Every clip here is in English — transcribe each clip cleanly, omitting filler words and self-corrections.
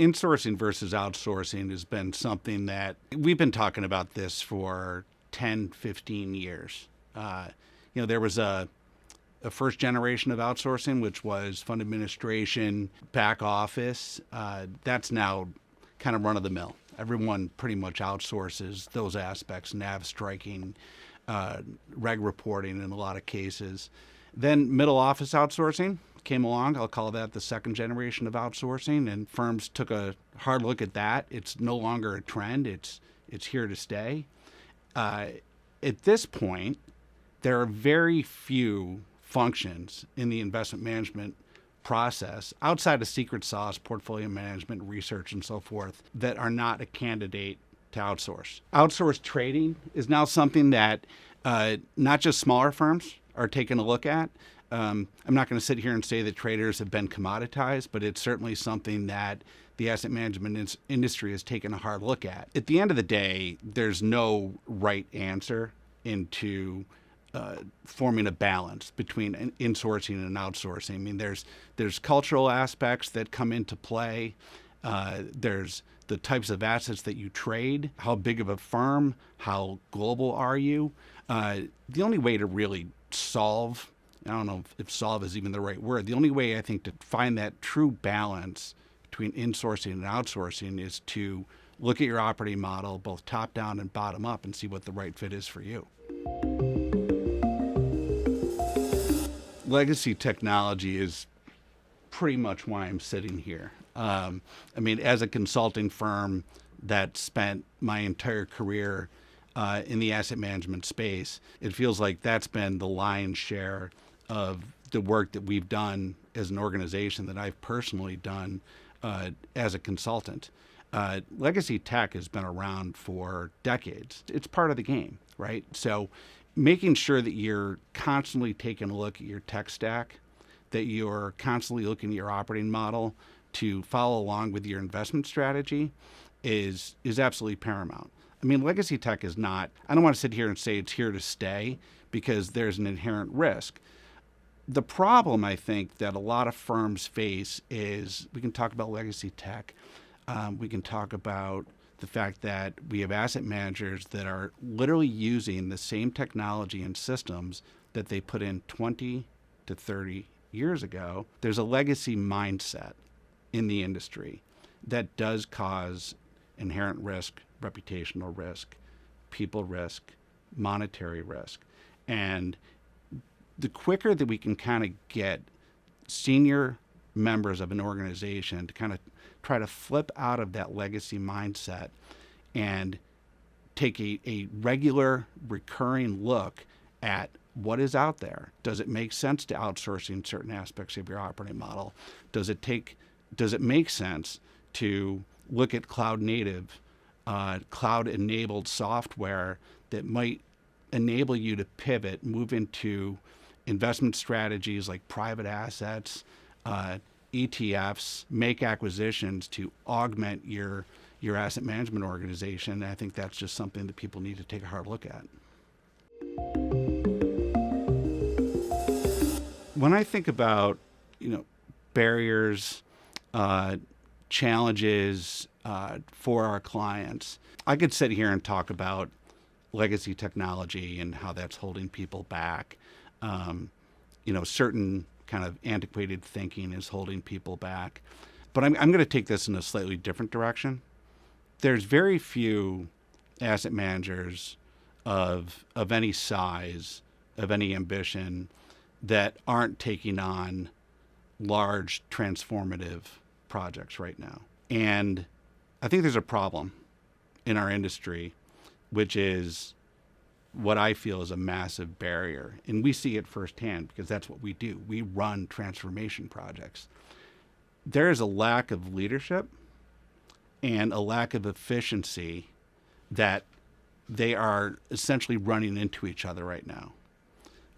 insourcing versus outsourcing has been something that we've been talking about this for 10, 15 years. There was a first generation of outsourcing, which was fund administration, back office. That's now kind of run of the mill. Everyone pretty much outsources those aspects, NAV striking, reg reporting in a lot of cases. Then middle office outsourcing came along. I'll call that the second generation of outsourcing, and firms took a hard look at that. It's no longer a trend. It's here to stay. At this point, there are very few functions in the investment management process outside of secret sauce, portfolio management, research, and so forth that are not a candidate to outsource. Outsourced trading is now something that not just smaller firms are taking a look at. I'm not going to sit here and say that traders have been commoditized, but it's certainly something that the asset management industry has taken a hard look at. At the end of the day, there's no right answer into forming a balance between insourcing and outsourcing. I mean, there's cultural aspects that come into play. There's the types of assets that you trade, how big of a firm, how global are you. The only way to really solve, I don't know if solve is even the right word, the only way I think to find that true balance between insourcing and outsourcing is to look at your operating model, both top down and bottom up, and see what the right fit is for you. Legacy technology is pretty much why I'm sitting here. As a consulting firm that spent my entire career in the asset management space, it feels like that's been the lion's share of the work that we've done as an organization, that I've personally done as a consultant. Legacy tech has been around for decades. It's part of the game, right? So making sure that you're constantly taking a look at your tech stack, that you're constantly looking at your operating model to follow along with your investment strategy is absolutely paramount. I mean, legacy tech is not, I don't want to sit here and say it's here to stay, because there's an inherent risk. The problem, I think, that a lot of firms face is, we can talk about legacy tech, we can talk about the fact that we have asset managers that are literally using the same technology and systems that they put in 20 to 30 years ago. There's a legacy mindset in the industry that does cause inherent risk, reputational risk, people risk, monetary risk. And the quicker that we can kind of get senior members of an organization to kind of try to flip out of that legacy mindset and take a regular, recurring look at what is out there. Does it make sense to outsourcing certain aspects of your operating model? Does it make sense to look at cloud native, cloud-enabled software that might enable you to pivot, move into investment strategies like private assets, ETFs, make acquisitions to augment your asset management organization? And I think that's just something that people need to take a hard look at. When I think about, barriers, challenges for our clients, I could sit here and talk about legacy technology and how that's holding people back. Certain kind of antiquated thinking is holding people back. But I'm going to take this in a slightly different direction. There's very few asset managers of any size, of any ambition, that aren't taking on large transformative projects right now. And I think there's a problem in our industry, which is what I feel is a massive barrier. And we see it firsthand because that's what we do. We run transformation projects. There is a lack of leadership and a lack of efficiency that they are essentially running into each other right now.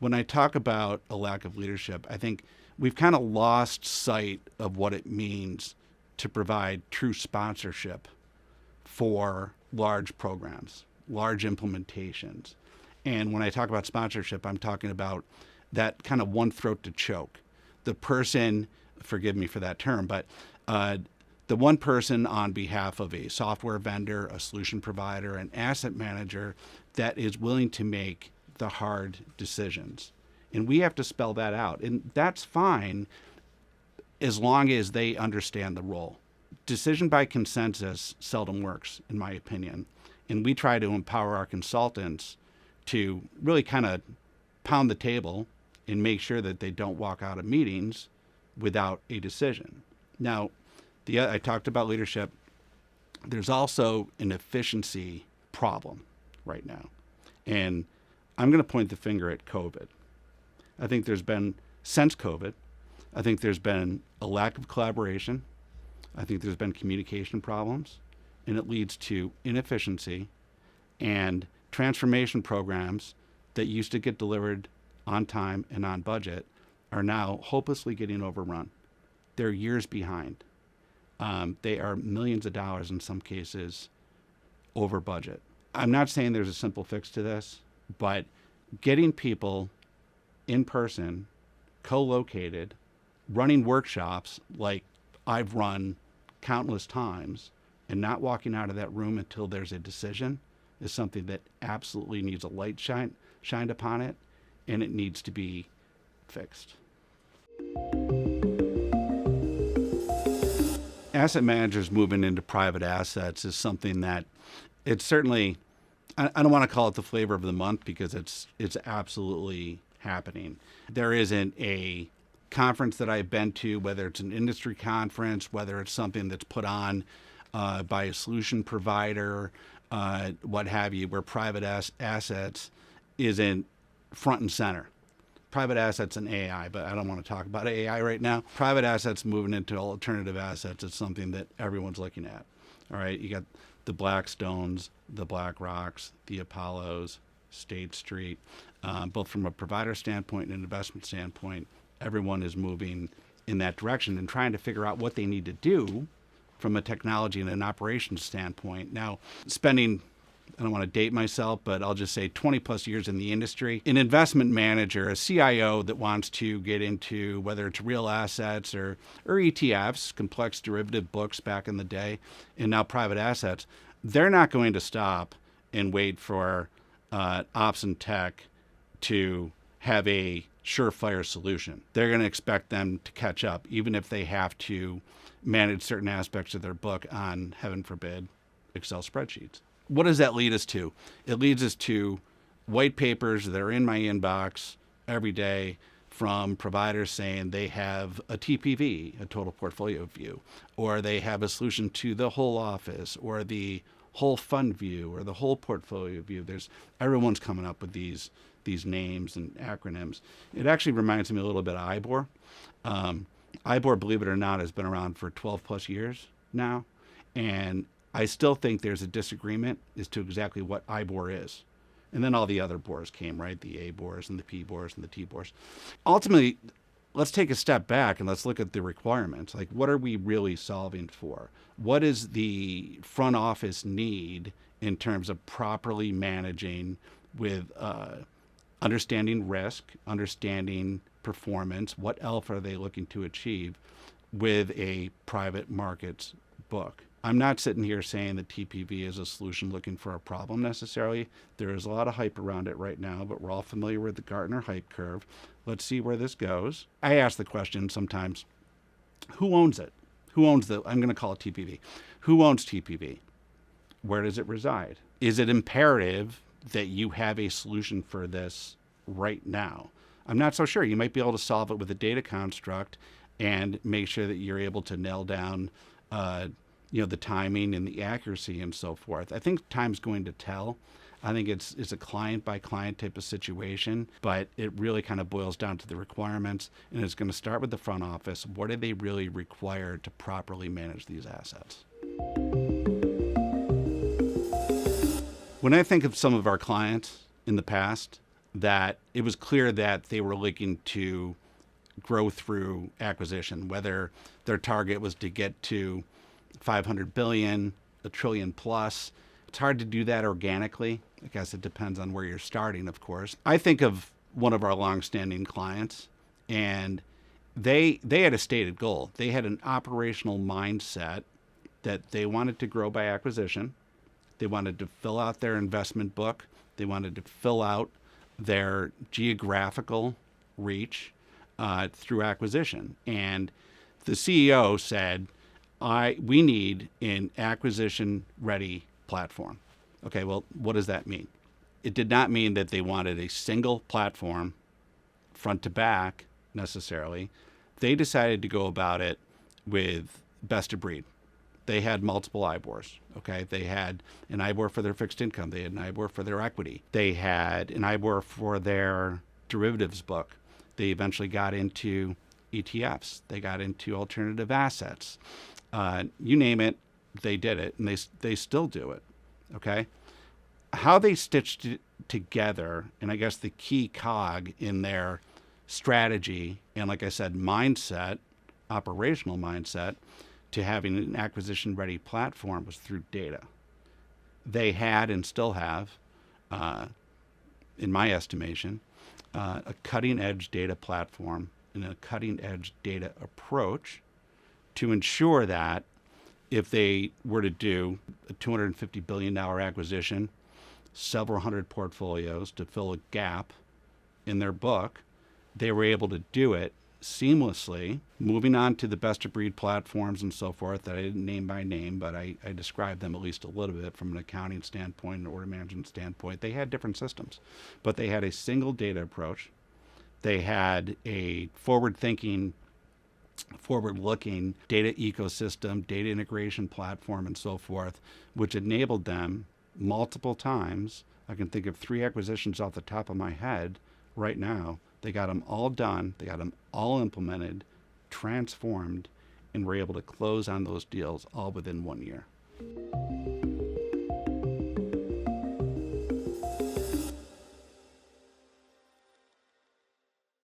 When I talk about a lack of leadership, I think we've kind of lost sight of what it means to provide true sponsorship for large programs, large implementations. And when I talk about sponsorship, I'm talking about that kind of one throat to choke. The person, forgive me for that term, but the the one person on behalf of a software vendor, a solution provider, an asset manager that is willing to make the hard decisions. And we have to spell that out. And that's fine as long as they understand the role. Decision by consensus seldom works, in my opinion. And we try to empower our consultants to really kind of pound the table and make sure that they don't walk out of meetings without a decision. Now, I talked about leadership. There's also an efficiency problem right now. And I'm going to point the finger at COVID. I think there's been, since COVID, I think there's been a lack of collaboration. I think there's been communication problems, and it leads to inefficiency and transformation programs that used to get delivered on time and on budget are now hopelessly getting overrun. They're years behind. They are millions of dollars in some cases over budget. I'm not saying there's a simple fix to this, but getting people in person, co-located, running workshops like I've run countless times, and not walking out of that room until there's a decision is something that absolutely needs a light shined upon it, and it needs to be fixed. Asset managers moving into private assets is something that it's certainly, I don't want to call it the flavor of the month because it's absolutely happening. There isn't a conference that I've been to, whether it's an industry conference, whether it's something that's put on by a solution provider, what have you, where private assets isn't front and center. Private assets and AI, but I don't want to talk about AI right now. Private assets moving into alternative assets is something that everyone's looking at. All right, you got the Blackstones, the BlackRocks, the Apollos, State Street, both from a provider standpoint and an investment standpoint. Everyone is moving in that direction and trying to figure out what they need to do from a technology and an operations standpoint. Now, spending, I don't want to date myself, but I'll just say 20 plus years in the industry, an investment manager, a CIO that wants to get into whether it's real assets or ETFs, complex derivative books back in the day, and now private assets, they're not going to stop and wait for ops and tech to have a surefire solution. They're going to expect them to catch up, even if they have to manage certain aspects of their book on, heaven forbid, Excel spreadsheets. What does that lead us to? It leads us to white papers that are in my inbox every day from providers saying they have a TPV, a total portfolio view, or they have a solution to the whole office, or the whole fund view, or the whole portfolio view. Everyone's coming up with these names and acronyms. It actually reminds me a little bit of IBOR. IBOR, believe it or not, has been around for 12 plus years now, and I still think there's a disagreement as to exactly what IBOR is. And then all the other bors came, right? The A bors and the P bors and the T bors. Ultimately, let's take a step back and let's look at the requirements. Like, what are we really solving for? What is the front office need in terms of properly managing with understanding risk, understanding performance? What else are they looking to achieve with a private markets book? I'm not sitting here saying that TPV is a solution looking for a problem necessarily. There is a lot of hype around it right now, but we're all familiar with the Gartner hype curve. Let's see where this goes. I ask the question sometimes, who owns it? Who owns I'm going to call it TPV. Who owns TPV? Where does it reside? Is it imperative that you have a solution for this right now? I'm not so sure. You might be able to solve it with a data construct and make sure that you're able to nail down the timing and the accuracy and so forth. I think time's going to tell. I think it's a client by client type of situation, but it really kind of boils down to the requirements, and it's going to start with the front office. What do they really require to properly manage these assets? When I think of some of our clients in the past, that it was clear that they were looking to grow through acquisition, whether their target was to get to 500 billion, a trillion plus. It's hard to do that organically. I guess it depends on where you're starting, of course. I think of one of our longstanding clients, and they had a stated goal. They had an operational mindset that they wanted to grow by acquisition. They wanted to fill out their investment book. They wanted to fill out their geographical reach through acquisition. And the CEO said, we need an acquisition-ready platform. Okay, well, what does that mean? It did not mean that they wanted a single platform, front to back, necessarily. They decided to go about it with best of breed. They had multiple IBORs. Okay, they had an IBOR for their fixed income. They had an IBOR for their equity. They had an IBOR for their derivatives book. They eventually got into ETFs. They got into alternative assets. You name it, they did it, and they still do it. Okay, how they stitched it together, and I guess the key cog in their strategy, and like I said, mindset, operational mindset, to having an acquisition-ready platform was through data. They had and still have, in my estimation, a cutting-edge data platform and a cutting-edge data approach to ensure that if they were to do a $250 billion acquisition, several hundred portfolios to fill a gap in their book, they were able to do it seamlessly, moving on to the best of breed platforms and so forth that I didn't name by name, but I described them at least a little bit from an accounting standpoint and order management standpoint. They had different systems, but they had a single data approach. They had a forward-looking data ecosystem, data integration platform, and so forth, which enabled them multiple times. I can think of 3 acquisitions off the top of my head right now. They got them all done. They got them all implemented, transformed, and were able to close on those deals all within 1 year.